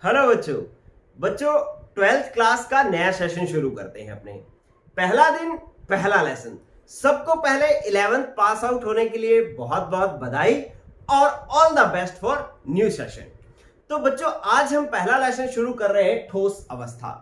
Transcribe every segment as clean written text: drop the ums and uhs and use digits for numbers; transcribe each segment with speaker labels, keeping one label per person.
Speaker 1: Hello बच्चों। बच्चों, 12th class का नया सेशन शुरू करते हैं अपने। पहला दिन, पहला लेसन। सबको पहले 11th पास आउट होने के लिए बहुत बहुत बधाई और all the best for new session. तो बच्चों, आज हम पहला लेसन शुरू कर रहे हैं ठोस अवस्था।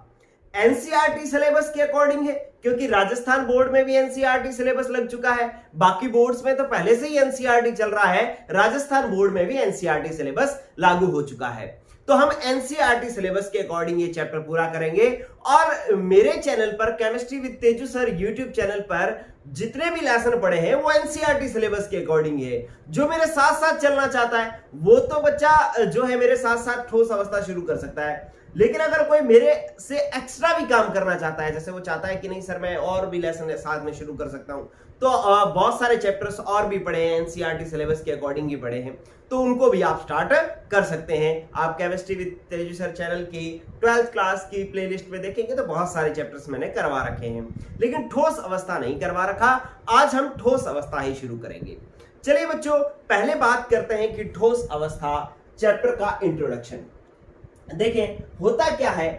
Speaker 1: एनसीईआरटी सिलेबस के अकॉर्डिंग है, क्योंकि राजस्थान बोर्ड में भी एनसीईआरटी सिलेबस लग चुका है। बाकी बोर्ड्स में तो पहले से ही एनसीईआरटी चल रहा है, राजस्थान बोर्ड में भी एनसीईआरटी सिलेबस लागू हो चुका है। तो हम एनसीईआरटी सिलेबस के अकॉर्डिंग ये चैप्टर पूरा करेंगे। और मेरे चैनल पर chemistry with Teju sir YouTube channel पर जितने भी लेसन पढ़े हैं वो एनसीईआरटी सिलेबस के अकॉर्डिंग है। जो मेरे साथ साथ चलना चाहता है वो तो बच्चा जो है मेरे साथ साथ ठोस अवस्था शुरू कर सकता है। लेकिन अगर कोई मेरे से एक्स्ट्रा भी काम करना चाहता है, जैसे वो चाहता है कि नहीं सर मैं और भी लेसन साथ में शुरू कर सकता हूं, तो बहुत सारे चैप्टर्स और भी पढ़े हैं, एनसीईआरटी सिलेबस के अकॉर्डिंग ही पढ़े हैं, तो उनको भी आप स्टार्ट कर सकते हैं। आप chemistry with Teju sir channel की 12th क्लास की प्लेलिस्ट में देखेंगे तो बहुत सारे चैप्टर्स मैंने करवा रखे हैं, लेकिन ठोस अवस्था नहीं करवा रखा। आज हम ठोस अवस्था ही शुरू करेंगे। चलिए बच्चों, पहले बात करते हैं कि ठोस अवस्था चैप्टर का इंट्रोडक्शन। देखें, होता क्या है,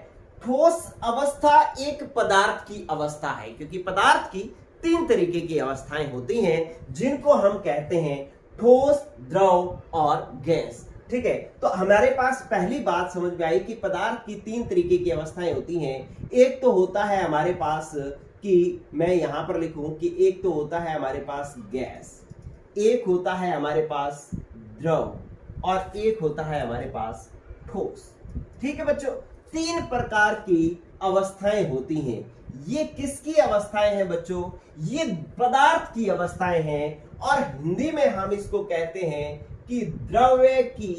Speaker 1: ठोस अवस्था एक पदार्थ की अवस्था है, क्योंकि पदार्थ की 3 तरीके की अवस्थाएं होती हैं जिनको हम कहते हैं ठोस, द्रव और गैस। ठीक है, तो हमारे पास पहली बात समझ में आई कि पदार्थ की 3 तरीके की अवस्थाएं होती हैं। एक तो होता है हमारे पास कि मैं यहां पर लिखूं कि एक तो होता है हमारे पास गैस, एक होता है हमारे पास द्रव और एक होता है हमारे पास ठोस। ठीक है बच्चों, 3 प्रकार की अवस्थाएं होती हैं। ये किसकी अवस्थाएं हैं बच्चों? ये पदार्थ की अवस्थाएं हैं, और हिंदी में हम इसको कहते हैं कि द्रव्य की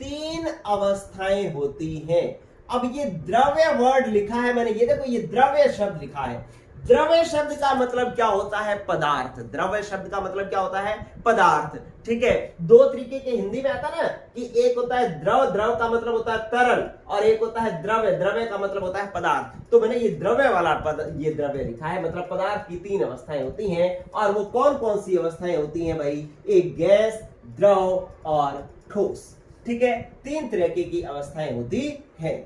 Speaker 1: 3 अवस्थाएं होती हैं। अब ये द्रव्य वर्ड लिखा है मैंने, ये देखो, ये द्रव्य शब्द लिखा है। द्रव्य शब्द का मतलब क्या होता है? पदार्थ। द्रव्य शब्द का मतलब क्या होता है? पदार्थ। ठीक है, 2 तरीके के हिंदी में आता है ना, कि एक होता है द्रव, द्रव का मतलब होता है तरल, और एक होता है द्रव्य, द्रव्य का मतलब होता है पदार्थ। तो मैंने ये द्रव्य वाला पद, ये द्रव्य लिखा है, मतलब पदार्थ की 3 अवस्थाएं होती हैं। और वो कौन कौन सी अवस्थाएं होती हैं भाई? एक गैस, द्रव और ठोस। ठीक है, 3 तरीके की अवस्थाएं होती हैं।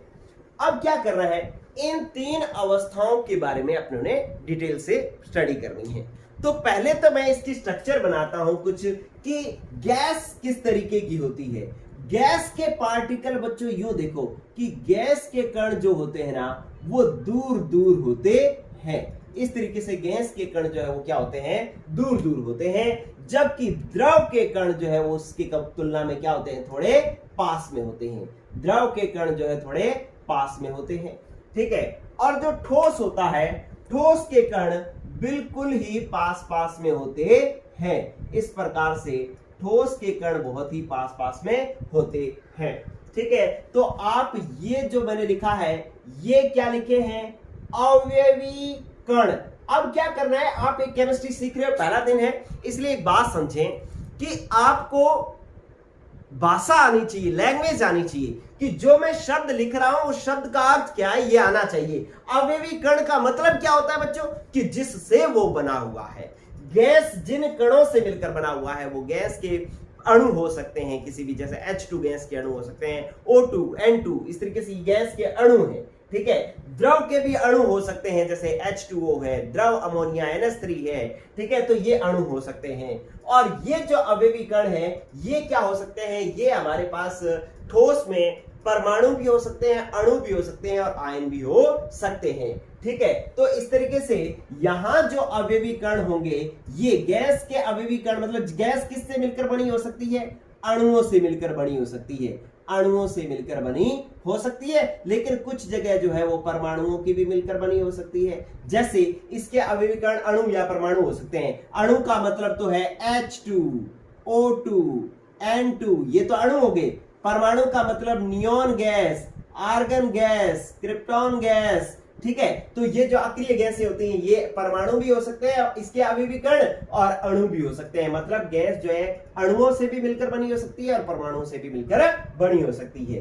Speaker 1: अब क्या करना है, इन 3 अवस्थाओं के बारे में अपनों ने डिटेल से स्टडी करनी है। तो पहले तो मैं इसकी स्ट्रक्चर बनाता हूं कुछ, कि गैस किस तरीके की होती है। गैस के पार्टिकल बच्चों यूं देखो कि गैस के कण जो होते हैं ना, वो दूर दूर होते हैं। इस तरीके से गैस के कण जो है वो क्या होते हैं? दूर दूर होते हैं। जबकि द्रव के कण जो है वो उसकी तुलना में क्या होते हैं? थोड़े पास में होते हैं। द्रव के कण जो है थोड़े पास में होते हैं। ठीक है, और जो ठोस होता है, ठोस के कण बिल्कुल ही पास पास में होते हैं। इस प्रकार से ठोस के कण बहुत ही पास पास में होते हैं। ठीक है, तो आप ये जो मैंने लिखा है, ये क्या लिखे हैं? अवयवी कण। अब क्या करना है, आप एक केमिस्ट्री सीख रहे हो, पहला दिन है, इसलिए एक बात समझें कि आपको भाषा आनी चाहिए, लैंग्वेज आनी चाहिए, कि जो मैं शब्द लिख रहा हूं उस शब्द का अर्थ क्या है ये आना चाहिए। अवयवी कण का मतलब क्या होता है बच्चों? कि जिससे वो बना हुआ है। गैस जिन कणों से मिलकर बना हुआ है, वो गैस के अणु हो सकते हैं किसी भी, जैसे H2 गैस के अणु हो सकते हैं, O2, N2, इस तरीके से गैस के अणु हैं। ठीक है, द्रव के भी अणु हो सकते हैं, जैसे H2O है, द्रव अमोनिया NH3 है। ठीक है, तो ये अणु हो सकते हैं। और ये जो अवयवी कण है, ये क्या हो सकते हैं? ये हमारे पास ठोस में परमाणु भी हो सकते हैं, अणु भी हो सकते हैं और आयन भी हो सकते हैं। ठीक है, तो इस तरीके से यहां जो अवयवी कण होंगे, ये गैस के अवयवी कण, मतलब गैस किससे मिलकर बनी हो सकती है? अणुओं से मिलकर बनी हो सकती है। अणुओं से मिलकर बनी हो सकती है, लेकिन कुछ जगह जो है वो परमाणुओं की भी मिलकर बनी हो सकती है। जैसे इसके अवयवी कण अणु या परमाणु हो सकते हैं। अणु का मतलब तो है H2, O2, N2, ये तो अणु हो गए। परमाणु का मतलब neon gas, argon gas, krypton gas. ठीक है, तो ये जो अक्रिय गैसें होती हैं, ये परमाणु भी हो सकते हैं, इसके अवयवी कण और अणु भी हो सकते हैं। मतलब गैस जो है अणुओं से भी मिलकर बनी हो सकती है और परमाणुओं से भी मिलकर बनी हो सकती है।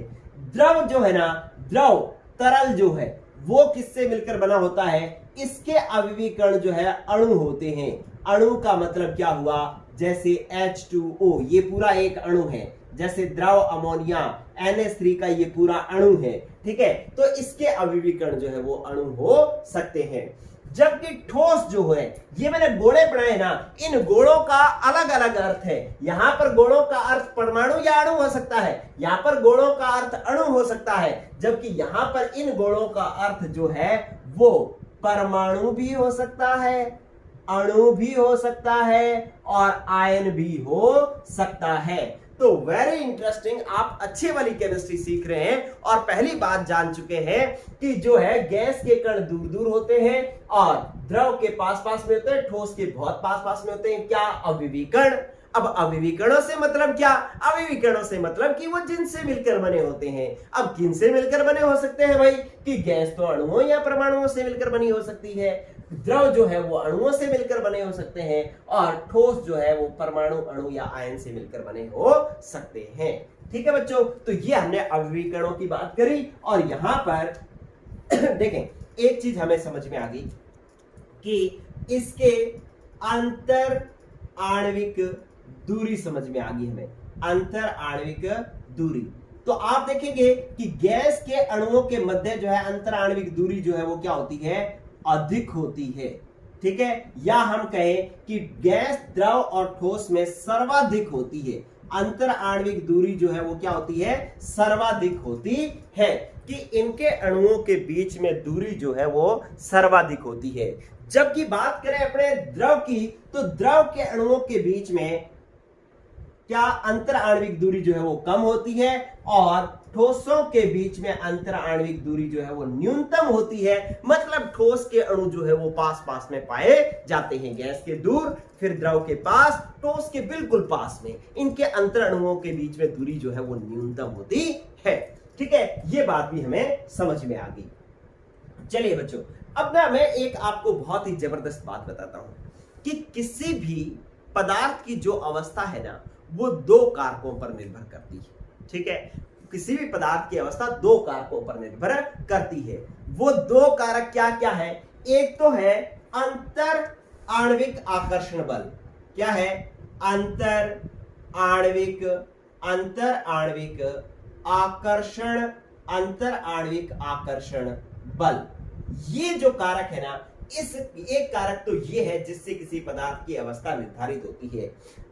Speaker 1: द्रव जो है ना, द्रव तरल जो है, वो किससे मिलकर बना होता है? इसके अवयवी कण जो है अणु होते हैं। अणु का मतलब क्या हुआ? जैसे H2O, ये पूरा एक अणु है। जैसे द्रव अमोनिया NH3 का ये पूरा अणु है, ठीक है, तो इसके अभिविकर्ण जो है वो अणु हो सकते हैं। जबकि ठोस जो है, ये मैंने गोले बनाए ना, इन गोलों का अलग अलग अर्थ है। यहां पर गोलों का अर्थ परमाणु या अणु हो सकता है, यहां पर गोलों का अर्थ अणु हो सकता है, जबकि यहां पर इन गोलों का अर्थ जो है वो परमाणु भी हो सकता है, अणु भी हो सकता है और आयन भी हो सकता है। तो वेरी इंटरेस्टिंग, आप अच्छे वाली केमिस्ट्री सीख रहे हैं और पहली बात जान चुके हैं कि जो है गैस के कण दूर दूर होते हैं और द्रव के पास पास में होते हैं, ठोस के बहुत पास पास में होते हैं। क्या? अभिविकर्ण। अब अभिविकरणों से मतलब क्या? अभिविकरणों से मतलब कि वो जिनसे मिलकर बने होते हैं। अब किनसे मिलकर बने हो सकते हैं भाई? कि गैस तो अणुओं या परमाणुओं से मिलकर बनी हो सकती है, द्रव जो है वो अणुओं से मिलकर बने हो सकते हैं और ठोस जो है वो परमाणु, अणु या आयन से मिलकर बने हो सकते हैं। ठीक है बच्चों, तो ये हमने अभिविकरणों की बात करी और यहां पर देखें एक चीज हमें समझ में आ गई कि इसके अंतर आणविक दूरी समझ में आ गई हमें, अंतर आणविक दूरी। तो आप देखेंगे कि गैस के अणुओं के मध्य जो है अंतर आणविक दूरी जो है वो क्या होती है? अधिक होती है। ठीक है, या हम कहें कि गैस, द्रव और ठोस में सर्वाधिक होती है। अंतर आणविक दूरी जो है वो क्या होती है? सर्वाधिक होती है, कि इनके अणुओं के बीच में दूरी जो है वो सर्वाधिक होती है। जबकि बात करें अपने द्रव की, तो द्रव के अणुओं के बीच में क्या अंतर आणविक दूरी जो है वो कम होती है और ठोसों के बीच में अंतर आणविक दूरी जो है वो न्यूनतम होती है। मतलब ठोस के अणु जो है वो पास पास में पाए जाते हैं, गैस के दूर, फिर द्रव के पास, ठोस के बिल्कुल पास में। इनके अंतर अणुओं के बीच में दूरी जो है वो न्यूनतम होती है। ठीक है, ये बात भी हमें समझ में आ गई। चलिए बच्चों, अब मैं एक आपको बहुत ही जबरदस्त बात बताता हूं कि किसी भी पदार्थ की जो अवस्था है ना, वो दो कारकों पर निर्भर करती है। ठीक है, किसी भी पदार्थ की अवस्था दो कारकों पर निर्भर करती है। वो दो कारक क्या क्या है? एक तो है अंतर आणविक आकर्षण बल। क्या है? अंतर आणविक आकर्षण, अंतर आणविक आकर्षण बल। ये जो कारक है ना, इस एक कारक तो ये है जिससे किसी पदार्थ की अवस्था निर्धारित होती है।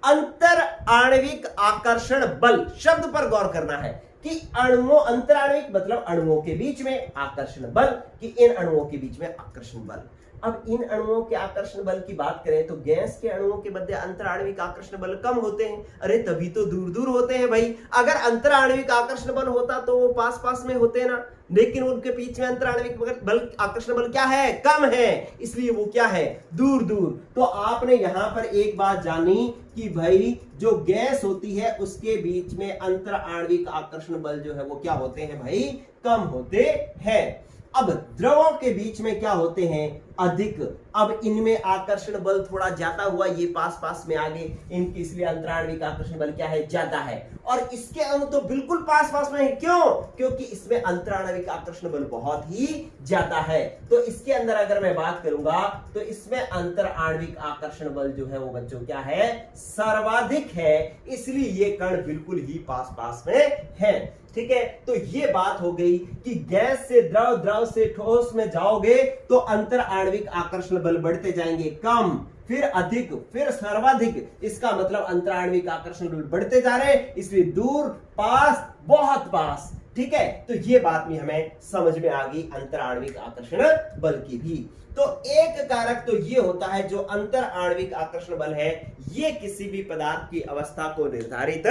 Speaker 1: अंतर आणविक आकर्षण बल शब्द पर गौर करना है कि अणुओं, अंतर आणविक मतलब अणुओं के बीच में, आकर्षण बल कि इन अणुओं के बीच में आकर्षण बल। अब इन अणुओं के आकर्षण बल की बात करें तो गैस के अणुओं के मध्य अंतर आणविक आकर्षण बल कम होते हैं। अरे तभी तो दूर दूर होते हैं भाई। अगर अंतर आणविक आकर्षण बल होता तो वो पास पास में होते ना, लेकिन उनके बीच में अंतर आणविक बल, आकर्षण बल क्या है? कम है, इसलिए वो क्या है? दूर दूर। तो आपने यहां पर एक बात जानी कि भाई जो गैस होती है उसके बीच में अंतर आणविक आकर्षण बल जो है वो क्या होते हैं भाई? कम होते हैं। अब द्रवों के बीच में क्या होते हैं? अधिक। अब इनमें आकर्षण बल थोड़ा ज्यादा हुआ, ये पास पास में आ गए इनकी, इसलिए अंतर आणविक आकर्षण बल क्या है? ज्यादा है। और इसके अणु तो बिल्कुल पास पास में है। क्यों? क्योंकि इसमें अंतर आणविक आकर्षण बल बहुत ही ज्यादा है। तो इसके अंदर अगर मैं बात करूंगा तो इसमें अंतर आणविक आकर्षण बल जो है वो बच्चों क्या है? सर्वाधिक है, इसलिए ये कण बिल्कुल ही पास पास में है। ठीक है, तो ये बात हो गई कि गैस से द्रव, द्रव से ठोस में जाओगे तो अंतर आणविक आकर्षण बल बढ़ते जाएंगे, कम, फिर अधिक, फिर सर्वाधिक। इसका मतलब अंतर आणविक आकर्षण बल बढ़ते जा रहे हैं, इसलिए दूर, पास, बहुत पास। ठीक है, तो ये बात भी हमें समझ में आ गई अंतर आणविक आकर्षण बल की भी। तो एक कारक तो ये होता है जो अंतर आणविक आकर्षण बल है, ये किसी भी पदार्थ की अवस्था को निर्धारित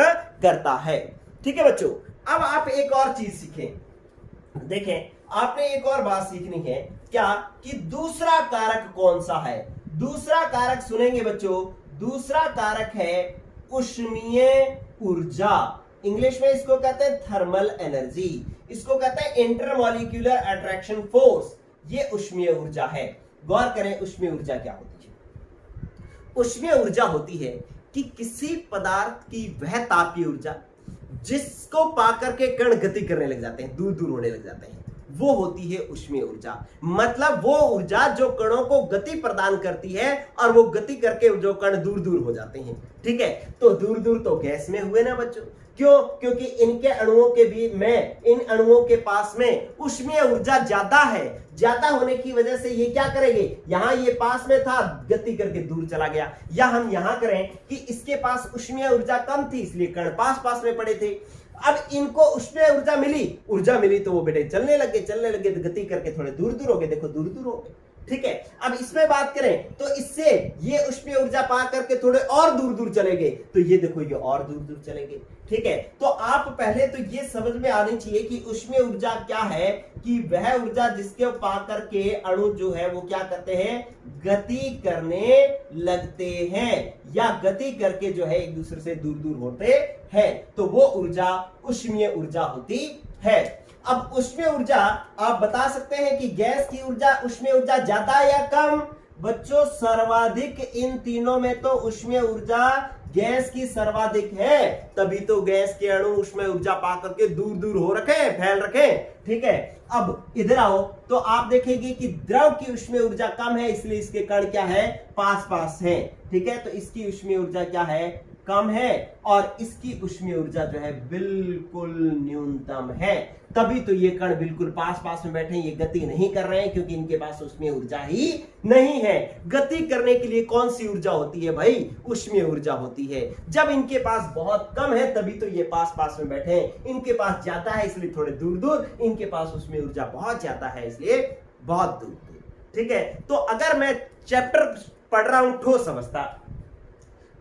Speaker 1: करता है। ठीक है बच्चों, अब आप एक और चीज सीखें। देखें, आपने एक और बात सीखनी है, क्या? कि दूसरा कारक कौन सा है? दूसरा कारक सुनेंगे बच्चों, दूसरा कारक है ऊष्मीय ऊर्जा। इंग्लिश में इसको कहते हैं थर्मल एनर्जी, इसको कहते हैं इंटरमॉलिक्यूलर अट्रैक्शन फोर्स। ये ऊष्मीय ऊर्जा है। गौर करें, ऊष्मीय ऊर्जा क्या होती है? ऊष्मीय ऊर्जा होती है कि किसी पदार्थ की वह तापीय ऊर्जा जिसको पाकर के कण गति करने लग जाते हैं, दूर दूर होने लग जाते हैं, वो होती है ऊष्मीय ऊर्जा। मतलब वो ऊर्जा जो कणों को गति प्रदान करती है और वो गति करके जो कण दूर दूर हो जाते हैं। ठीक है, तो दूर दूर तो गैस में हुए ना बच्चों, क्यों? क्योंकि इनके अणुओं के बीच में, इन अणुओं के पास में ऊष्मीय ऊर्जा ज्यादा है। ज्यादा होने की वजह से ये क्या करेंगे, यहां ये पास में था, गति करके दूर चला गया। या हम यहां करें कि इसके पास ऊष्मीय ऊर्जा कम थी, इसलिए कण पास पास में पड़े थे। अब इनको ऊष्मीय ऊर्जा मिली तो वो बेटे चलने लगे तो गति करके थोड़े दूर दूर हो गए, देखो दूर दूर हो गए। ठीक है, अब इसमें बात करें तो इससे ये ऊष्मीय ऊर्जा पा करके थोड़े और दूर दूर चले गए, तो ये देखो ये और दूर दूर चले गए। ठीक है, तो आप पहले तो ये समझ में आनी चाहिए कि ऊष्मीय ऊर्जा क्या है, कि वह ऊर्जा जिसके पा करके अणु जो है वो क्या करते हैं, गति करने लगते हैं, या गति करके जो है एक दूसरे से दूर दूर होते हैं, तो वो ऊर्जा ऊष्मीय ऊर्जा होती है। अब ऊष्मीय ऊर्जा आप बता सकते हैं कि गैस की ऊर्जा, ऊष्मीय ऊर्जा ज्यादा या कम? बच्चों सर्वाधिक इन तीनों में तो ऊष्मीय ऊर्जा गैस की सर्वाधिक है, तभी तो गैस के अणु ऊष्मीय ऊर्जा पा करके दूर दूर हो रखे, फैल रखे। ठीक है, अब इधर आओ तो आप देखेंगे कि द्रव की ऊष्मीय ऊर्जा कम है, इसलिए इसके कण क्या है, पास पास है। ठीक है, तो इसकी ऊष्मीय ऊर्जा क्या है, कम है, और इसकी ऊष्मीय ऊर्जा जो है बिल्कुल न्यूनतम है। तभी तो ये कण बिल्कुल पास पास में बैठे, ये गति नहीं कर रहे हैं, क्योंकि इनके पास ऊष्मीय ऊर्जा ही नहीं है। गति करने के लिए कौन सी ऊर्जा होती है भाई, ऊष्मीय ऊर्जा होती है। जब इनके पास बहुत कम है तभी तो ये पास पास में बैठे हैं, इनके पास ज्यादा है इसलिए थोड़े दूर दूर, इनके पास ऊष्मीय ऊर्जा बहुत ज्यादा है इसलिए बहुत दूर दूर। ठीक है, तो अगर मैं चैप्टर पढ़ रहा हूं ठोस अवस्था,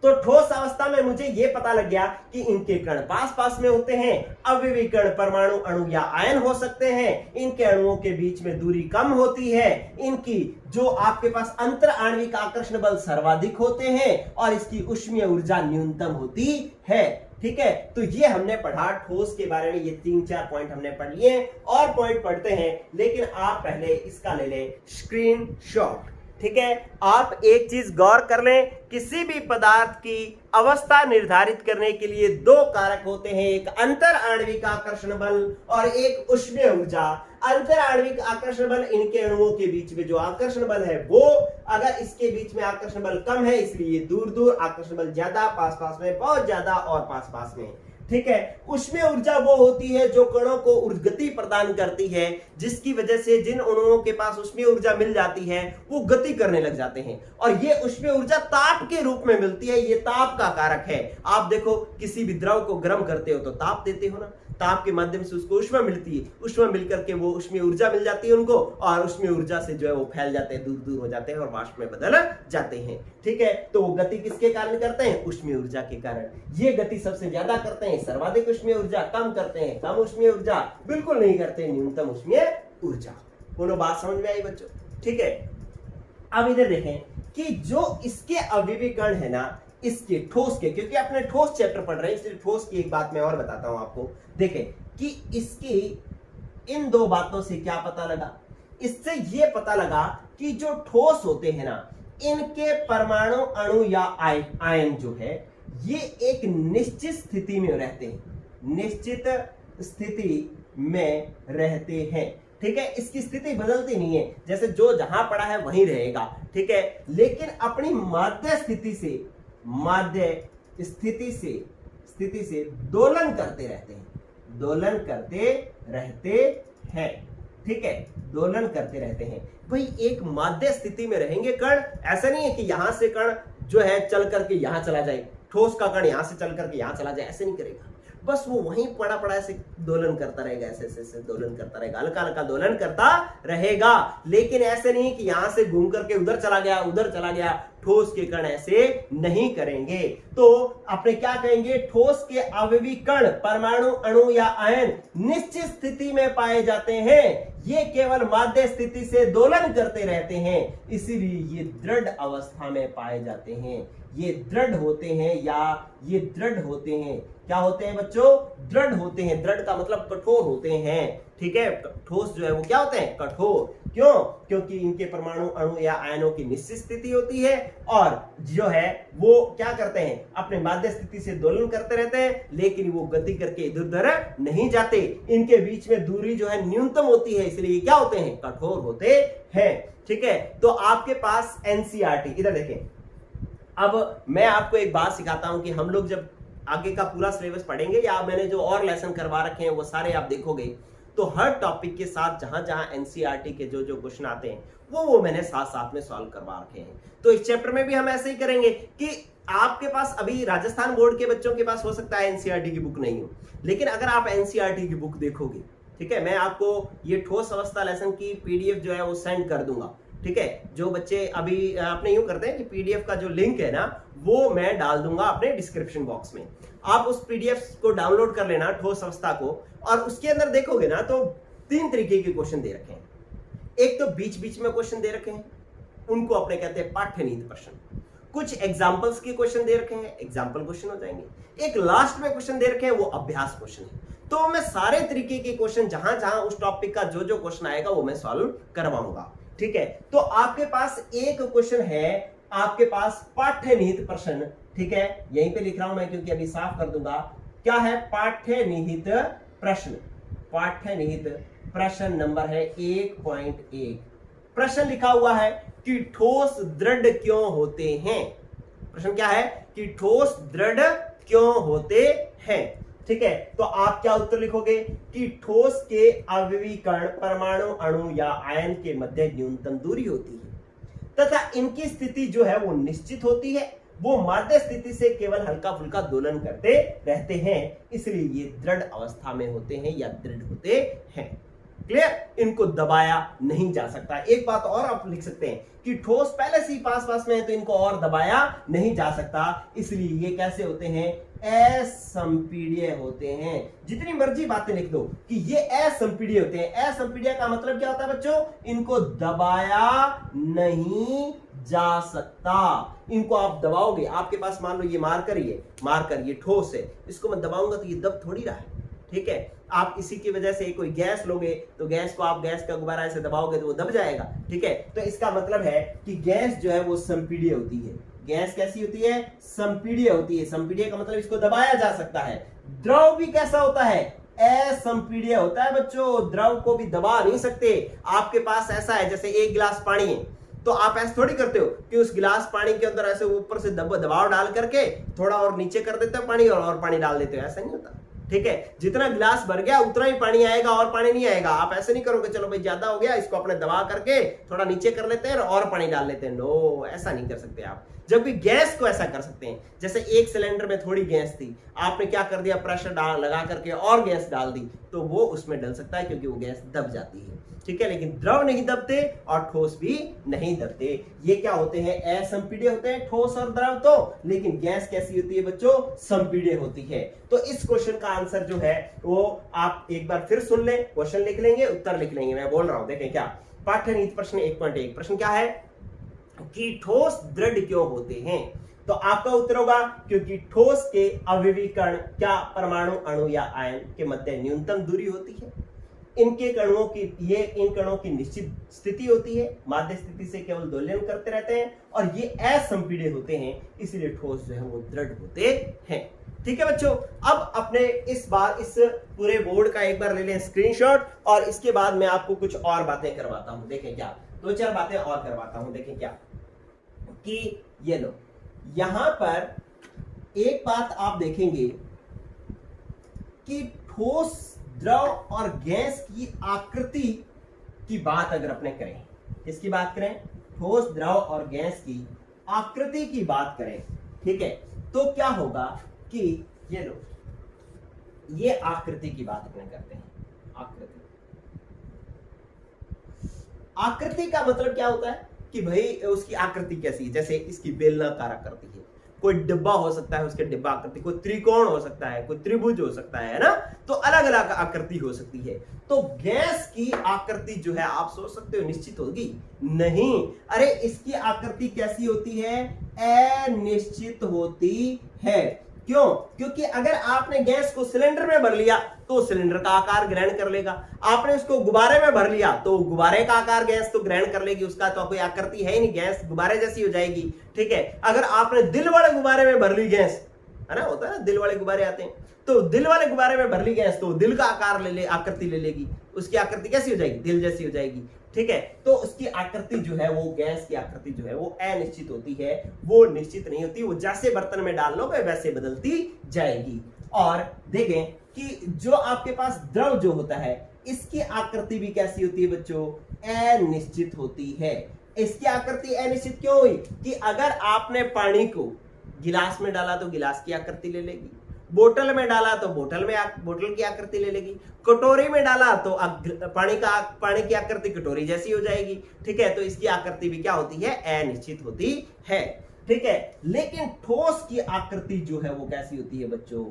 Speaker 1: तो ठोस अवस्था में मुझे यह पता लग गया कि इनके कण पास पास में होते हैं, अवयवी कण परमाणु अणु या आयन हो सकते हैं, इनके अणुओं के बीच में दूरी कम होती है, इनकी जो आपके पास अंतर आणविक आकर्षण बल सर्वाधिक होते हैं, और इसकी ऊष्मीय ऊर्जा न्यूनतम होती है। ठीक है, तो ये हमने पढ़ा ठोस के बारे में, ये 3-4 पॉइंट हमने पढ़ लिए, और पॉइंट पढ़ते हैं, लेकिन आप पहले इसका ले लें स्क्रीनशॉट। ठीक है, आप एक चीज गौर कर लें, किसी भी पदार्थ की अवस्था निर्धारित करने के लिए दो कारक होते हैं, एक अंतर आणविक आकर्षण बल और एक ऊष्मीय ऊर्जा। अंतर आणविक आकर्षण बल इनके अणुओं के बीच में जो आकर्षण बल है वो, अगर इसके बीच में आकर्षण बल कम है इसलिए दूर दूर, आकर्षण बल ज्यादा, पास पास में बहुत ज्यादा और पास पास में। ठीक है, ऊष्मीय ऊर्जा वो होती है जो कणों को गति प्रदान करती है, जिसकी वजह से जिन अणुओं के पास ऊष्मीय ऊर्जा मिल जाती है वो गति करने लग जाते हैं, और ये ऊष्मीय ऊर्जा ताप के रूप में मिलती है, ये ताप का कारक है। आप देखो किसी भी द्रव को गर्म करते हो तो ताप देते हो ना, ताप के माध्यम से उसको ऊष्मा मिलती है, ऊष्मा मिलकर के वो ऊष्मीय ऊर्जा मिल जाती है उनको, और ऊष्मीय ऊर्जा से जो है वो फैल जाते हैं, दूर दूर हो जाते हैं और वाष्प में बदल जाते हैं। ठीक है, तो वो गति किसके कारण करते हैं, ऊष्मीय ऊर्जा के कारण। ये गति सबसे ज्यादा करते हैं सर्वाधिक ऊष्मीय ऊर्जा, कम करते हैं कम ऊष्मीय ऊर्जा, बिल्कुल नहीं करते न्यूनतम ऊष्मीय ऊर्जा। दोनों बात समझ में आई बच्चों? ठीक है, अब इधर देखें कि जो इसके अवयवी कण है ना, इसके ठोस के, क्योंकि अपने ठोस चैप्टर पढ़ रहे हैं इसलिए ठोस की एक बात मैं और बताता हूं आपको। देखें कि इसकी इन दो बातों से क्या पता लगा, इससे यह पता लगा कि जो ठोस होते हैं ना, इनके परमाणु अणु या आयन जो है ये एक निश्चित स्थिति में रहते हैं, निश्चित स्थिति में रहते हैं। ठीक है, इसकी स्थिति बदलती नहीं है, जैसे जो जहां पड़ा है वहीं रहेगा। ठीक है, लेकिन अपनी माध्य स्थिति से दोलन करते रहते हैं, दोलन करते रहते हैं। ठीक है, दोलन करते रहते हैं भाई, एक माध्य स्थिति में रहेंगे कण। ऐसा नहीं है कि यहां से कण जो है चल करके यहां चला जाए, ठोस का कण यहां से चल करके यहां चला जाए, ऐसे नहीं करेगा, बस वो वहीं पड़ा पड़ा ऐसे दोलन करता रहेगा, ऐसे दोलन करता रहेगा, हल्का हल्का दोलन करता रहेगा। लेकिन ऐसे नहीं कि यहां से घूम करके उधर चला गया उधर चला गया, ठोस के कण ऐसे नहीं करेंगे। तो अपने क्या कहेंगे, ठोस के अवयवी कण परमाणु अणु या आयन निश्चित स्थिति में पाए जाते हैं, ये केवल माध्य स्थिति से दोलन करते रहते हैं, इसीलिए ये दृढ़ अवस्था में पाए जाते हैं। ये दृढ़ होते हैं या ये दृढ़ होते हैं, क्या होते हैं बच्चों, दृढ़ होते हैं। दृढ़ का मतलब कठोर होते हैं। ठीक है, ठोस जो है वो क्या होते हैं, कठोर। क्यों? क्योंकि इनके परमाणु अणु या आयनों की निश्चित स्थिति होती है, और जो है वो क्या करते हैं, अपने माध्य स्थिति से दोलन करते रहते हैं, लेकिन वो गति करके इधर उधर नहीं जाते। इनके बीच में दूरी जो है न्यूनतम होती है, इसलिए क्या होते हैं, कठोर होते हैं। ठीक है, तो आपके पास एनसीईआरटी, इधर देखें, अब मैं आपको एक बात सिखाता हूं कि हम लोग जब आगे का पूरा सिलेबस पढ़ेंगे या मैंने जो और लेसन करवा रखे हैं वो सारे आप देखोगे, तो हर टॉपिक के साथ जहां जहां एनसीईआरटी के जो जो क्वेश्चन आते हैं वो मैंने साथ साथ में सॉल्व करवा रखे हैं। तो इस चैप्टर में भी हम ऐसे ही करेंगे कि आपके पास अभी राजस्थान बोर्ड के बच्चों के पास हो सकता है एनसीईआरटी की बुक नहीं हो, लेकिन अगर आप एनसीईआरटी की बुक देखोगे, ठीक है, मैं आपको ये ठोस अवस्था लेसन की पीडीएफ जो है वो सेंड कर दूंगा। ठीक है, जो बच्चे अभी अपने यूं करते हैं कि पीडीएफ का जो लिंक है ना वो मैं डाल दूंगा अपने डिस्क्रिप्शन बॉक्स में, आप उस पीडीएफ को डाउनलोड कर लेना ठोस अवस्था को, और उसके अंदर देखोगे ना तो 3 तरीके के क्वेश्चन दे रखे हैं। एक तो बीच बीच में क्वेश्चन दे रखे हैं, उनको अपने कहते हैं पाठ्यनीति प्रश्न। कुछ एग्जाम्पल्स के क्वेश्चन दे रखे हैं, एग्जाम्पल क्वेश्चन हो जाएंगे। एक लास्ट में क्वेश्चन दे रखे हैं, वो अभ्यास क्वेश्चन है। तो मैं सारे तरीके के क्वेश्चन जहां जहां उस टॉपिक का जो जो क्वेश्चन आएगा वो मैं सॉल्व करवाऊंगा। ठीक है, तो आपके पास एक क्वेश्चन है, आपके पास पाठ्यनिहित प्रश्न। ठीक है, यहीं पे लिख रहा हूं मैं क्योंकि अभी साफ कर दूंगा। क्या है? पाठ्यनिहित प्रश्न। पाठ्यनिहित प्रश्न नंबर है 1.1। प्रश्न लिखा हुआ है कि ठोस दृढ़ क्यों होते हैं। प्रश्न क्या है कि ठोस दृढ़ क्यों होते हैं। ठीक है, तो आप क्या उत्तर लिखोगे कि ठोस के अवयवी कण परमाणु अणु या आयन के मध्य न्यूनतम दूरी होती है तथा इनकी स्थिति जो है वो निश्चित होती है, वो माध्य स्थिति से केवल हल्का फुल्का दोलन करते रहते हैं, इसलिए ये दृढ़ अवस्था में होते हैं या दृढ़ होते हैं। क्लियर? इनको दबाया नहीं जा सकता। एक बात और आप लिख सकते हैं कि ठोस पहले से ही पास पास में है तो इनको और दबाया नहीं जा सकता, इसलिए ये कैसे होते हैं? असंपीड्य होते हैं। जितनी मर्जी बातें लिख दो कि ये असंपीड्य होते हैं। असंपीड्य का मतलब क्या होता है बच्चों? इनको दबाया नहीं जा सकता। इनको आप दबाओगे, आपके पास मान लो ये मार्कर ये ठोस है, इसको मैं दबाऊंगा तो ये दब थोड़ी रहा है। ठीक है, आप इसी की वजह से कोई गैस लोगे तो गैस को आप गैस का गुब्बारा ऐसे दबाओगे तो वो दब जाएगा। ठीक है, तो इसका मतलब है कि गैस जो है वो संपीड्य होती है। गैस कैसी होती है? संपीड्य होती है। संपीड्य का मतलब इसको दबाया जा सकता है। द्रव भी कैसा होता है? असंपीड्य होता है बच्चों। द्रव को भी दबा नहीं सकते। आपके पास ऐसा है जैसे एक गिलास पानी है, तो आप ऐसे थोड़ी करते हो कि उस गिलास पानी के अंदर ऐसे ऊपर से दबाव डाल करके थोड़ा और नीचे कर देते हो पानी और पानी डाल देते हो, ऐसा नहीं होता। ठीक है, जितना गिलास भर गया उतना ही पानी आएगा और पानी नहीं आएगा। आप ऐसे नहीं करोगे चलो भाई ज्यादा हो गया, इसको अपने दबा करके थोड़ा नीचे कर लेते हैं और पानी डाल लेते हैं। नो, ऐसा नहीं कर सकते आप। जबकि गैस को ऐसा कर सकते हैं। जैसे एक सिलेंडर में थोड़ी गैस थी, आपने क्या कर दिया? प्रेशर लगा करके और गैस डाल दी, तो वो उसमें डल सकता है क्योंकि वो गैस दब जाती है। ठीक है, लेकिन द्रव नहीं दबते और ठोस भी नहीं दबते। ये क्या होते हैं? असंपीड्य होते हैं ठोस और द्रव तो, लेकिन गैस कैसी होती है बच्चों? संपीड्य होती है। तो इस क्वेश्चन का आंसर जो है वो आप एक बार फिर सुन ले, क्वेश्चन लिख लेंगे, उत्तर लिख लेंगे। मैं बोल रहा हूं, देखें क्या पाठ्यनीति प्रश्न 1.1। प्रश्न क्या है कि ठोस दृढ़ क्यों होते हैं। तो आपका उत्तर होगा क्योंकि ठोस के अवयवी कण क्या परमाणु अणु या आयन के मध्य न्यूनतम दूरी होती है। इनके कणों की इन कणों की निश्चित स्थिति होती है, माध्य स्थिति से केवल दोलन करते रहते हैं और ये असंपीड्य होते हैं, इसलिए ठोस जो है वो दृढ़ होते हैं। ठीक है बच्चों, अब अपने इस पूरे बोर्ड का एक बार ले लें स्क्रीनशॉट और इसके बाद मैं आपको कुछ और बातें करवाता हूं। देखें क्या, 2-4 बातें और करवाता हूं। देखें क्या कि ये लो, यहां पर एक बात आप देखेंगे कि ठोस, द्रव और गैस की आकृति की बात अगर अपने करें, किसकी बात करें? ठोस, द्रव और गैस की आकृति की बात करें। ठीक है, तो क्या होगा कि ये लो, ये आकृति की बात अपने करते हैं। आकृति का मतलब क्या होता है कि भाई उसकी आकृति कैसी है। जैसे इसकी बेलनाकार आकृति है, कोई डिब्बा हो सकता है उसके डिब्बा आकृति, कोई त्रिकोण हो सकता है, कोई त्रिभुज हो सकता है ना, तो अलग अलग आकृति हो सकती है। तो गैस की आकृति जो है आप सोच सकते हो निश्चित होगी? नहीं, अरे इसकी आकृति कैसी होती है? अनिश्चित होती है। क्यों? क्योंकि अगर आपने गैस को सिलेंडर में भर लिया तो सिलेंडर का आकार ग्रहण कर लेगा, आपने उसको गुब्बारे में भर लिया तो गुब्बारे का आकार गैस तो ग्रहण कर लेगी, उसका तो कोई आकृति है ही नहीं, गैस गुब्बारे जैसी हो जाएगी। ठीक है, अगर आपने दिल वाले गुब्बारे में भर ली गैस, है ना, होता है ना, दिल वाले गुब्बारे आते हैं, तो दिल वाले गुब्बारे में भर ली गैस तो दिल का आकार आकृति ले लेगी, उसकी आकृति कैसी हो जाएगी? दिल जैसी हो जाएगी। ठीक है, तो उसकी आकृति जो है वो गैस की आकृति जो है वो अनिश्चित होती है, वो निश्चित नहीं होती, वो जैसे बर्तन में डाल लोगे वैसे बदलती जाएगी। और देखें कि जो आपके पास द्रव जो होता है इसकी आकृति भी कैसी होती है बच्चों, अनिश्चित होती है। इसकी आकृति अनिश्चित क्यों हुई कि अगर आपने पानी को गिलास में डाला तो गिलास की आकृति ले लेगी, बोतल में डाला तो बोतल की आकृति ले लेगी, कटोरी में डाला तो पानी की आकृति कटोरी जैसी हो जाएगी। ठीक है, तो इसकी आकृति भी क्या होती है, अनिश्चित होती है। ठीक है, लेकिन ठोस की आकृति जो है वो कैसी होती है बच्चों,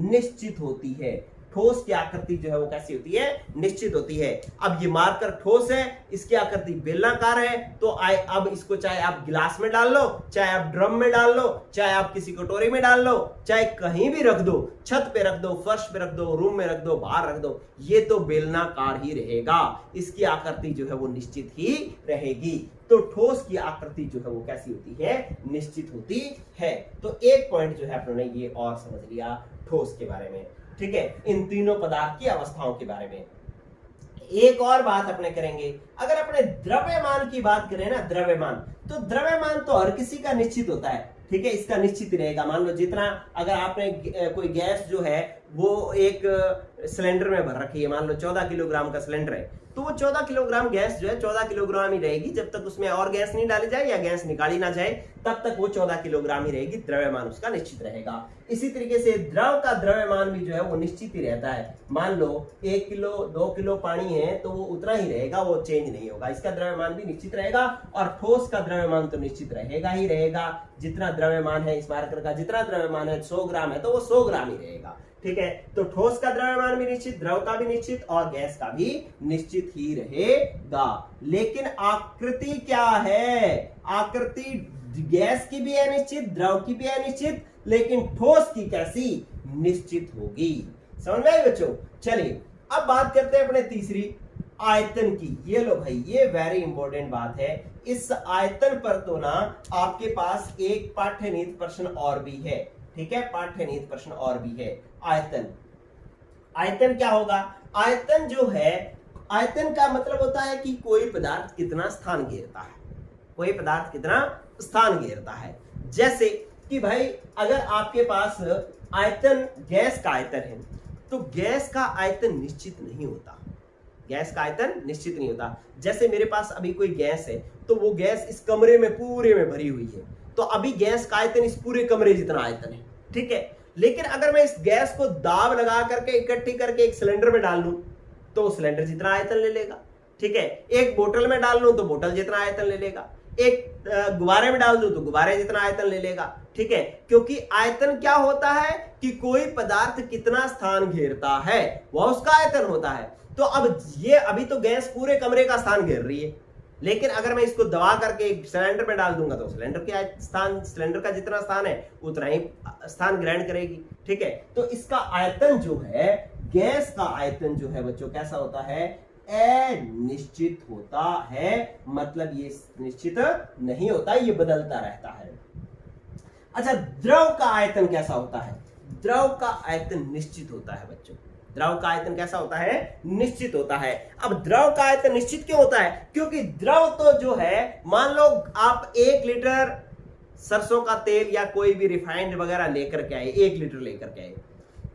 Speaker 1: निश्चित होती है। ठोस की आकृति जो है वो कैसी होती है, निश्चित होती है। अब ये मार्कर ठोस है, इसकी आकृति बेलनाकार है, तो अब इसको चाहे आप गिलास में डाल लो, चाहे आप ड्रम में डाल लो, चाहे आप किसी कटोरी में डाल लो, चाहे कहीं भी रख दो, छत पे रख दो, फर्श पे रख दो, रूम में रख दो, बाहर रख दो, ये तो बेलनाकार ही रहेगा, इसकी आकृति जो है वो निश्चित ही रहेगी। तो ठोस की आकृति जो है वो कैसी होती है, निश्चित होती है। तो एक पॉइंट जो है अपने ये और समझ लिया ठोस के बारे में। ठीक है, इन तीनों पदार्थ की अवस्थाओं के बारे में। एक और बात अपने करेंगे, अगर अपने द्रव्यमान की बात करें ना, द्रव्यमान तो हर किसी का निश्चित होता है। ठीक है, इसका निश्चित ही रहेगा। मान लो जितना, अगर आपने कोई गैस जो है वो एक सिलेंडर में भर रखी है, मान लो 14 किलोग्राम का सिलेंडर है, तो वो 14 किलोग्राम गैस जो है 14 किलोग्राम ही रहेगी, जब तक उसमें और गैस नहीं डाली जाए या गैस निकाली ना जाए तब तक वो 14 किलोग्राम ही रहेगी, द्रव्यमान उसका निश्चित रहेगा। इसी तरीके से द्रव का द्रव्यमान भी जो है वो निश्चित ही रहता है। मान लो 1 किलो 2 किलो पानी है तो वो उतना ही रहेगा, वो चेंज नहीं होगा, इसका द्रव्यमान भी निश्चित रहेगा। और ठोस का द्रव्यमान तो निश्चित रहेगा ही रहेगा, जितना द्रव्यमान है इस मार्कर का, जितना द्रव्यमान है 100 ग्राम है तो वो 100 ग्राम ही रहेगा। ठीक है, तो ठोस का द्रव्यमान भी निश्चित, द्रव का भी निश्चित और गैस का भी निश्चित ही रहेगा। लेकिन आकृति क्या है, आकृति गैस की भी अनिश्चित, द्रव की भी अनिश्चित, लेकिन ठोस की कैसी, निश्चित होगी। समझ में आई बच्चों? चलिए अब बात करते हैं अपने तीसरी, आयतन की। ये लो भाई, ये वेरी इंपॉर्टेंट बात है। इस आयतन पर तो ना आपके पास एक पाठ्यनीति प्रश्न और भी है। ठीक है, पाठ्यनीति प्रश्न और भी है। आयतन, आयतन क्या होगा, आयतन जो है, आयतन का मतलब होता है कि कोई पदार्थ कितना स्थान घेरता है, कोई पदार्थ कितना स्थान घेरता है। जैसे कि भाई अगर आपके पास आयतन, गैस का आयतन है, तो गैस का आयतन निश्चित नहीं होता, गैस का आयतन निश्चित नहीं होता। जैसे मेरे पास अभी कोई गैस है, तो वो गैस इस कमरे में पूरे में भरी हुई है, तो अभी गैस का आयतन इस पूरे कमरे जितना आयतन है। ठीक है, लेकिन अगर मैं इस गैस को दाब लगा करके इकट्ठी करके एक सिलेंडर में डाल लूं तो सिलेंडर जितना आयतन ले लेगा। ठीक है, एक बोतल में डाल लूं तो बोतल जितना आयतन ले लेगा, एक गुब्बारे में डाल दूं तो गुब्बारे जितना आयतन ले लेगा। ठीक है, क्योंकि आयतन क्या होता है कि कोई पदार्थ कितना स्थान घेरता है वह उसका आयतन होता है। तो अब ये अभी तो गैस पूरे कमरे का स्थान घेर रही है, लेकिन अगर मैं इसको दबा करके एक सिलेंडर में डाल दूंगा तो सिलेंडर के स्थान, सिलेंडर का जितना स्थान है उतना ही स्थान ग्रहण करेगी। ठीक है, तो इसका आयतन जो है, गैस का आयतन जो है बच्चों कैसा होता है, अनिश्चित होता है। मतलब ये निश्चित नहीं होता, ये बदलता रहता है। अच्छा, द्रव का आयतन कैसा होता है, द्रव का आयतन निश्चित होता है बच्चों। द्रव का आयतन कैसा होता है, निश्चित होता है। अब द्रव का आयतन निश्चित क्यों होता है, क्योंकि द्रव तो जो है, मान लो आप 1 लीटर सरसों का तेल या कोई भी रिफाइंड वगैरह लेकर के आए, 1 लीटर लेकर के आए,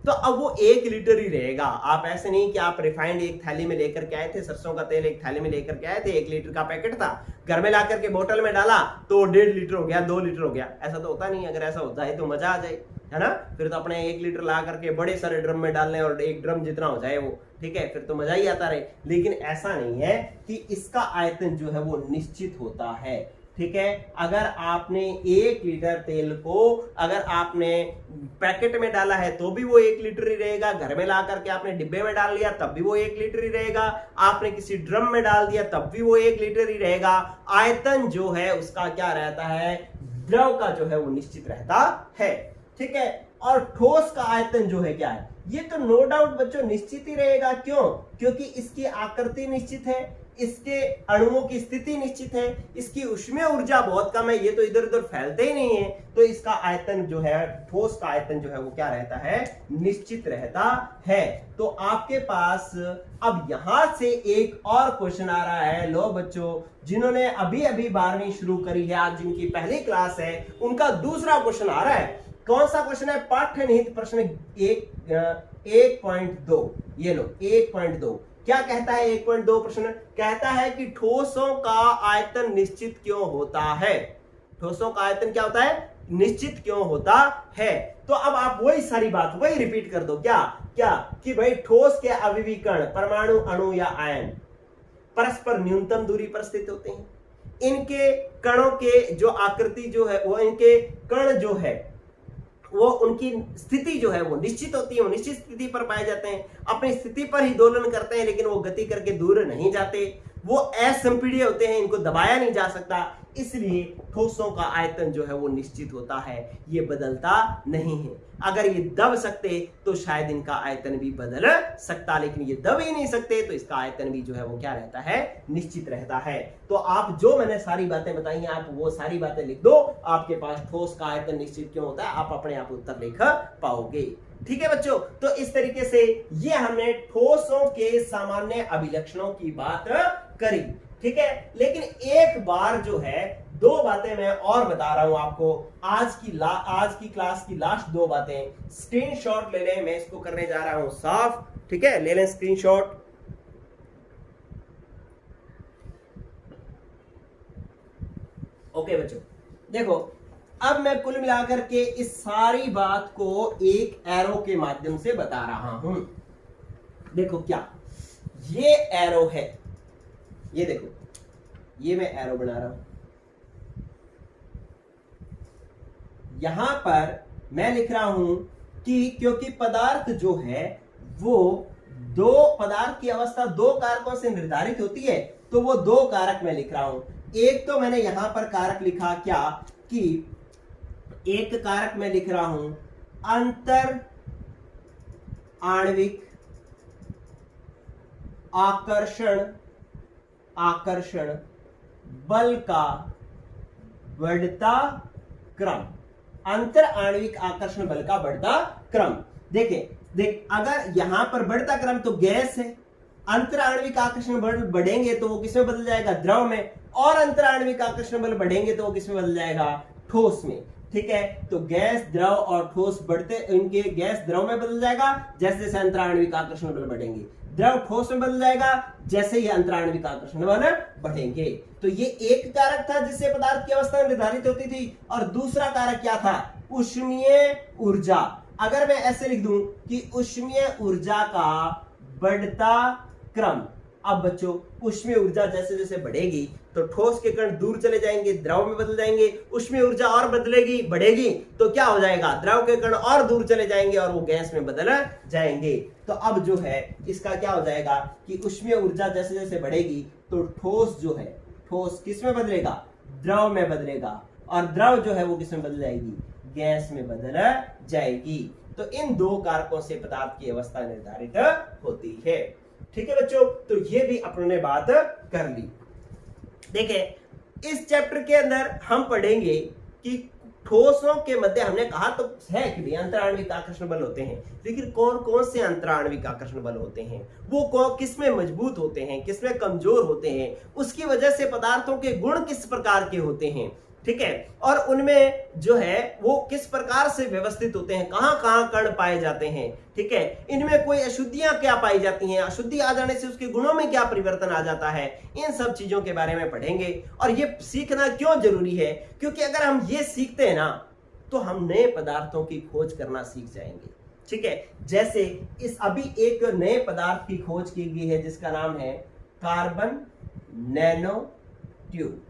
Speaker 1: तो अब वो 1 लीटर ही रहेगा। आप ऐसे नहीं कि आप रिफाइंड एक थैली में लेकर के आए थे, सरसों का तेल एक थैली में लेकर के आए थे, 1 लीटर का पैकेट था, घर में ला करके बोतल में डाला तो 1.5 लीटर हो गया, 2 लीटर हो गया। ऐसा तो होता नहीं। अगर ऐसा होता है तो मजा आ जाए, है ना, फिर तो अपने 1 लीटर ला करके बड़े सारे ड्रम में डालने और एक ड्रम जितना हो जाए वो, ठीक है, फिर तो मजा ही आता रहे। लेकिन ऐसा नहीं है कि इसका आयतन जो है वो निश्चित होता है। ठीक है, अगर आपने 1 लीटर तेल को अगर आपने पैकेट में डाला है तो भी वो 1 लीटर ही रहेगा, घर में ला करके आपने डिब्बे में डाल लिया तब भी वो 1 लीटर ही रहेगा, आपने किसी ड्रम में डाल दिया तब भी वो 1 लीटर ही रहेगा। आयतन जो है उसका क्या रहता है, द्रव का जो है वो निश्चित रहता है। ठीक है, और ठोस का आयतन जो है क्या है, ये तो नो डाउट बच्चों निश्चित ही रहेगा। क्यों? क्योंकि इसकी आकृति निश्चित है, इसके अणुओं की स्थिति निश्चित है, इसकी ऊष्मीय ऊर्जा बहुत कम है, ये तो इधर उधर फैलते ही नहीं है, तो इसका आयतन जो है, ठोस का आयतन जो है वो क्या रहता है, निश्चित रहता है। तो आपके पास अब यहां से एक और क्वेश्चन आ रहा है। लो बच्चों, जिन्होंने अभी अभी 12वीं शुरू करी है, आज जिनकी पहली क्लास है, उनका दूसरा क्वेश्चन आ रहा है। कौन सा क्वेश्चन है? पाठ्य निहित प्रश्न 1.2। ये लो 1.2 क्या कहता है? 1.2 प्रश्न कहता है कि ठोसों का आयतन निश्चित क्यों होता है? ठोसों का आयतन क्या होता है? निश्चित क्यों होता है? तो अब आप वही सारी बात वही रिपीट कर दो। क्या क्या कि भाई ठोस के अवयवी कण, परमाणु, अणु या आयन परस्पर न्यूनतम दूरी पर स्थित होते हैं। इनके कणों के जो आकृति जो है, वो इनके कण जो है वो उनकी स्थिति जो है वो निश्चित होती है, वो निश्चित स्थिति पर पाए जाते हैं, अपनी स्थिति पर ही दोलन करते हैं, लेकिन वो गति करके दूर नहीं जाते, वो असंपीड्य होते हैं, इनको दबाया नहीं जा सकता, इसलिए ठोसों का आयतन जो है वो निश्चित होता है, ये बदलता नहीं है। अगर ये दब सकते तो शायद इनका आयतन भी बदल सकता, लेकिन ये दब ही नहीं सकते, तो इसका आयतन भी जो है वो क्या रहता है? निश्चित रहता है। तो आप जो मैंने सारी बातें बताई हैं, आप वो सारी बातें लिख दो, आपके पास ठोस का आयतन निश्चित क्यों होता है, आप अपने आप उत्तर लिख पाओगे। ठीक है बच्चों, तो इस तरीके से ये हमने ठोसों के सामान्य अभिलक्षणों की बात करी। ठीक है, लेकिन एक बार जो है दो बातें मैं और बता रहा हूं आपको, आज की क्लास की लास्ट दो बातें। स्क्रीनशॉट ले लें, मैं इसको करने जा रहा हूं साफ। ठीक है, ले लें स्क्रीनशॉट। ओके बच्चों, देखो अब मैं कुल मिलाकर के इस सारी बात को एक एरो के माध्यम से बता रहा हूं। देखो क्या ये एरो है, ये देखो, ये मैं एरो बना रहा हूं। यहां पर मैं लिख रहा हूं कि क्योंकि पदार्थ जो है वो पदार्थ की अवस्था दो कारकों से निर्धारित होती है, तो वो दो कारक मैं लिख रहा हूं। एक तो मैंने यहां पर कारक लिखा क्या कि एक कारक मैं लिख रहा हूं अंतर आणविक आकर्षण बल का बढ़ता क्रम। अंतर आणविक आकर्षण बल का बढ़ता क्रम। देख अगर यहां पर बढ़ता क्रम तो गैस है, अंतर आणविक आकर्षण बल बढ़ेंगे तो वो किसमें बदल जाएगा? द्रव में, और अंतर आणविक आकर्षण बल बढ़ेंगे तो वो किसमें बदल जाएगा? ठोस में। ठीक है, तो गैस, द्रव और ठोस बढ़ते, इनके गैस द्रव में बदल जाएगा जैसे जैसे अंतर आणविक आकर्षण बल बढ़ेंगे, द्रव ठोस में बदल जाएगा जैसे ही अंतर आणविक आकर्षण बल बढ़ेंगे। तो ये एक कारक था जिससे पदार्थ की अवस्था निर्धारित होती थी, और दूसरा कारक क्या था? ऊष्मीय ऊर्जा। अगर मैं ऐसे लिख दूं कि ऊष्मीय ऊर्जा का बढ़ता क्रम। अब बच्चों ऊष्मीय ऊर्जा जैसे जैसे बढ़ेगी तो ठोस के कण दूर चले जाएंगे, द्रव में बदल जाएंगे, ऊष्मीय ऊर्जा और बदलेगी, बढ़ेगी, तो क्या हो जाएगा? द्रव के कण और दूर चले जाएंगे और वो गैस में बदल जाएंगे। तो अब जो है इसका क्या हो जाएगा कि ऊष्मीय ऊर्जा जैसे जैसे बढ़ेगी तो ठोस जो है, ठोस किस में बदलेगा? द्रव में बदलेगा, और द्रव जो है वो किस में बदल जाएगी? गैस में बदल जाएगी। तो इन दो कारकों से पदार्थ की अवस्था निर्धारित होती है। ठीक है बच्चों, तो ये भी अपने बात कर ली। देखिए इस चैप्टर के अंदर हम पढ़ेंगे कि ठोसों के मध्य, हमने कहा तो है कि भी अंतराण्विक आकर्षण बल होते हैं, लेकिन कौन कौन से अंतराण्विक आकर्षण बल होते हैं, वो किसमें मजबूत होते हैं, किसमें कमजोर होते हैं, उसकी वजह से पदार्थों के गुण किस प्रकार के होते हैं। ठीक है, और उनमें जो है वो किस प्रकार से व्यवस्थित होते हैं, कहां कहां कण पाए जाते हैं। ठीक है, इनमें कोई अशुद्धियां क्या पाई जाती हैं, अशुद्धि आ जाने से उसके गुणों में क्या परिवर्तन आ जाता है, इन सब चीजों के बारे में पढ़ेंगे। और ये सीखना क्यों जरूरी है? क्योंकि अगर हम ये सीखते हैं ना तो हम नए पदार्थों की खोज करना सीख जाएंगे। ठीक है, जैसे इस अभी एक नए पदार्थ की खोज की गई है जिसका नाम है कार्बन नैनो ट्यूब।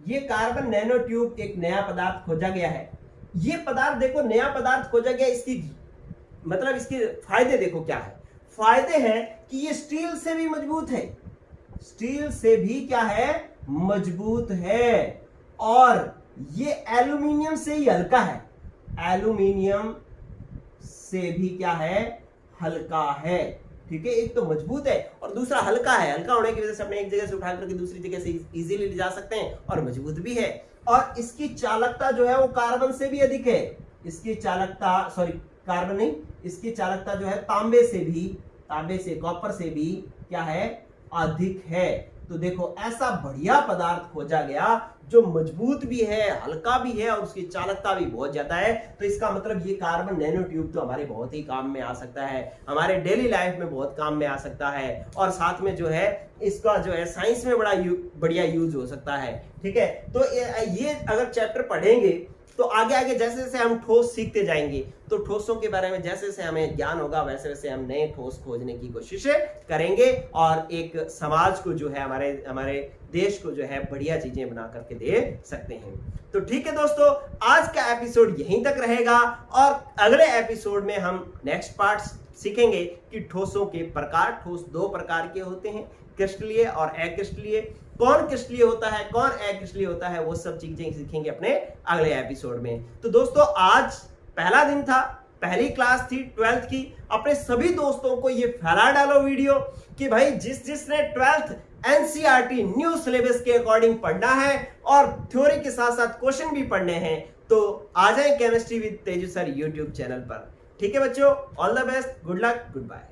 Speaker 1: ये कार्बन नैनो ट्यूब एक नया पदार्थ खोजा गया है। ये पदार्थ देखो नया पदार्थ खोजा गया, इसकी मतलब इसके फायदे देखो क्या है। फायदे हैं कि ये स्टील से भी मजबूत है, स्टील से भी क्या है? मजबूत है, और ये एल्यूमिनियम से ही हल्का है, एल्यूमिनियम से भी क्या है? हल्का है। ठीक है, एक तो मजबूत है और दूसरा हल्का है। हल्का होने की वजह से अपने एक जगह से उठा करके दूसरी जगह से इजीली ले जा सकते हैं और मजबूत भी है। और इसकी चालकता जो है वो कार्बन से भी अधिक है। इसकी चालकता, सॉरी कार्बन नहीं, इसकी चालकता जो है तांबे से, कॉपर से भी क्या है, अधिक है। तो देखो ऐसा बढ़िया पदार्थ खोजा गया जो मजबूत भी है, हल्का भी है और उसकी चालकता भी बहुत ज्यादा है। तो इसका मतलब ये कार्बन नैनो ट्यूब तो हमारे बहुत ही काम में आ सकता है, हमारे डेली लाइफ में बहुत काम में आ सकता है और साथ में जो है इसका जो है साइंस में बढ़िया यूज हो सकता है। ठीक है, तो ये अगर चैप्टर पढ़ेंगे तो आगे आगे जैसे जैसे हम ठोस सीखते जाएंगे तो ठोसों के बारे में जैसे जैसे हमें ज्ञान होगा वैसे वैसे हम नए ठोस खोजने की कोशिश करेंगे और एक समाज को जो है, हमारे देश को जो है बढ़िया चीजें बना करके दे सकते हैं। तो ठीक है दोस्तों, आज का एपिसोड यहीं तक रहेगा और अगले एपिसोड में हम नेक्स्ट पार्ट सीखेंगे कि ठोसों के प्रकार। ठोस दो प्रकार के होते हैं, क्रिस्टलीय और अक्रिस्टलीय। कौन क्रिस्टलीय होता है, कौन अक्रिस्टलीय होता है, वो सब चीजें सीखेंगे अपने अगले एपिसोड में। तो दोस्तों आज पहला दिन था, पहली क्लास थी 12th की। अपने सभी दोस्तों को ये फैला डालो वीडियो कि भाई जिसने 12th एनसीईआरटी न्यू सिलेबस के अकॉर्डिंग पढ़ना है और थ्योरी के साथ साथ क्वेश्चन भी पढ़ने हैं तो आ जाए chemistry with Teju sir YouTube channel पर। ठीक है बच्चों, all the best, good luck, good bye.